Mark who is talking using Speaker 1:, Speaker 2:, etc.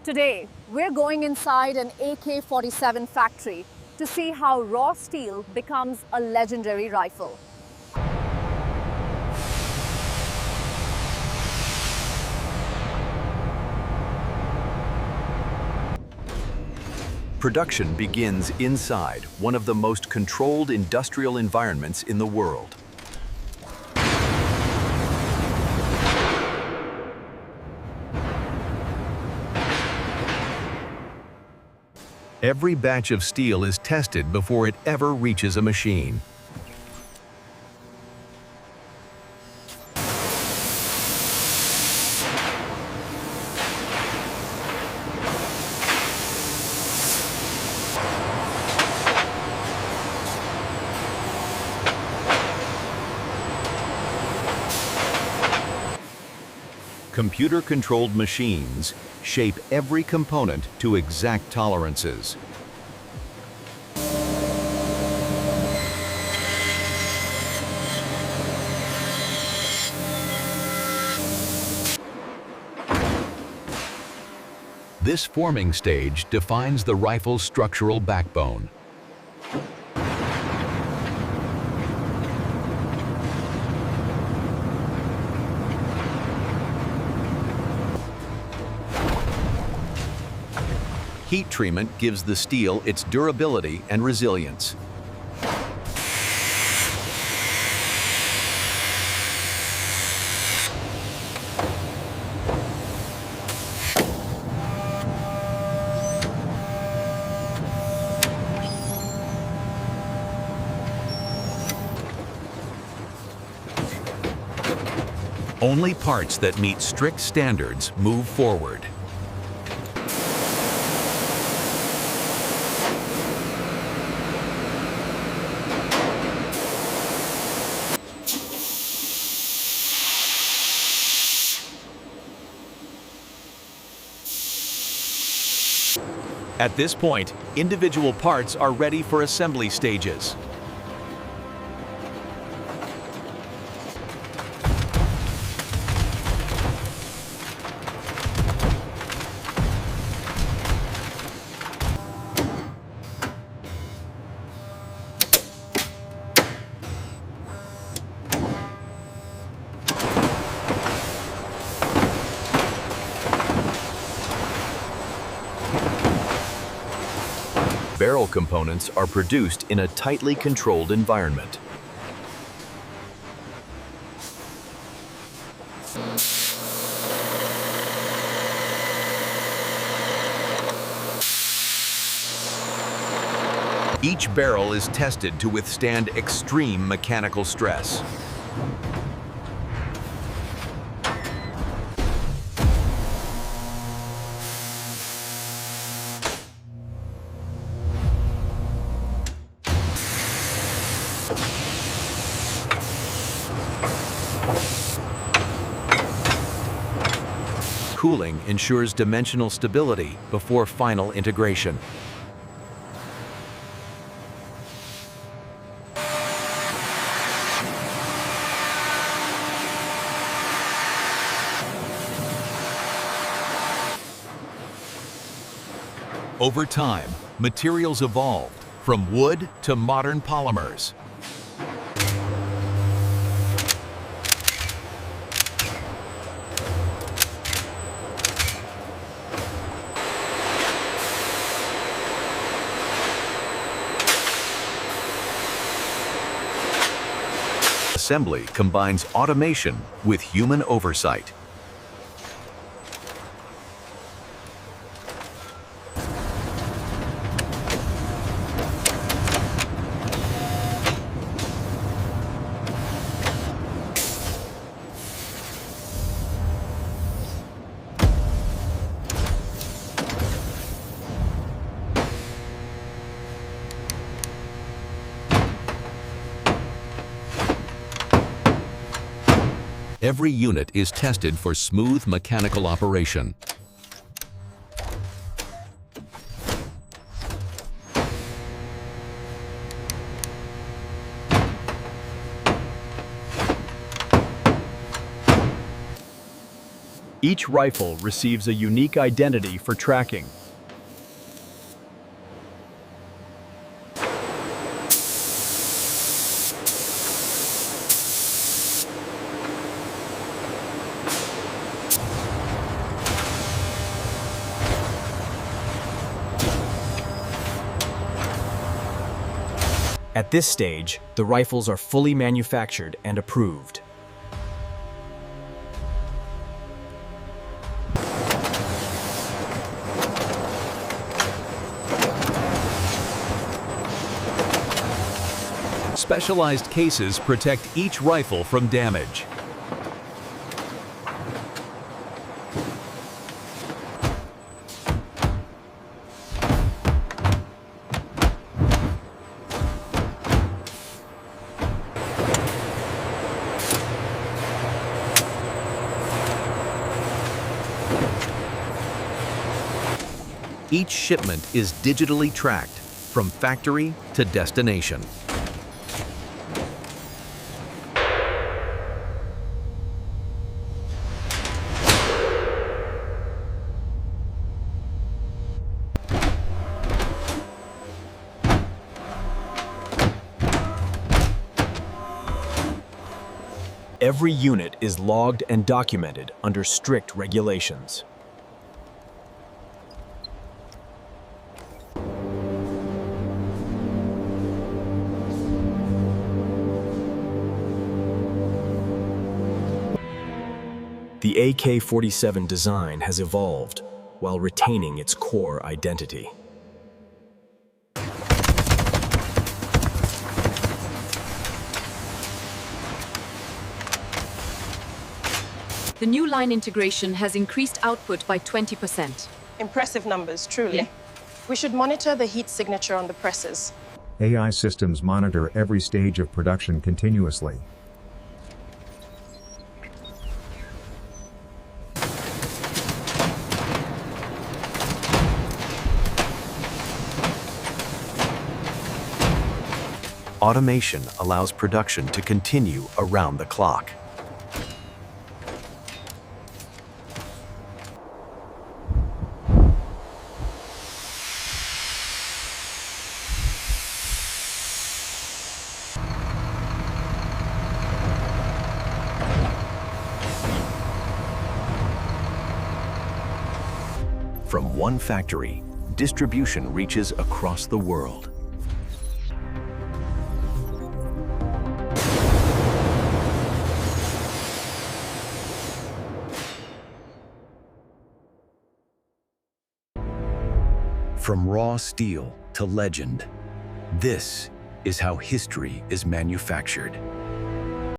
Speaker 1: Today, we're going inside an AK-47 factory to see how raw steel becomes a legendary rifle.
Speaker 2: Production begins inside one of the most controlled industrial environments in the world. Every batch of steel is tested before it ever reaches a machine. Computer-controlled machines shape every component to exact tolerances. This forming stage defines the rifle's structural backbone. Heat treatment gives the steel its durability and resilience. Only parts that meet strict standards move forward. At this point, individual parts are ready for assembly stages. Barrel components are produced in a tightly controlled environment. Each barrel is tested to withstand extreme mechanical stress. Cooling ensures dimensional stability before final integration. Over time, materials evolved from wood to modern polymers. Assembly combines automation with human oversight. Every unit is tested for smooth mechanical operation.
Speaker 3: Each rifle receives a unique identity for tracking. At this stage, the rifles are fully manufactured and approved.
Speaker 2: Specialized cases protect each rifle from damage. Each shipment is digitally tracked from factory to destination.
Speaker 3: Every unit is logged and documented under strict regulations. The AK-47 design has evolved while retaining its core identity.
Speaker 4: The new line integration has increased output by 20%.
Speaker 5: Impressive numbers, truly. We should monitor the heat signature on the presses.
Speaker 6: AI systems monitor every stage of production continuously.
Speaker 2: Automation allows production to continue around the clock. From one factory, distribution reaches across the world. From raw steel to legend, this is how history is manufactured.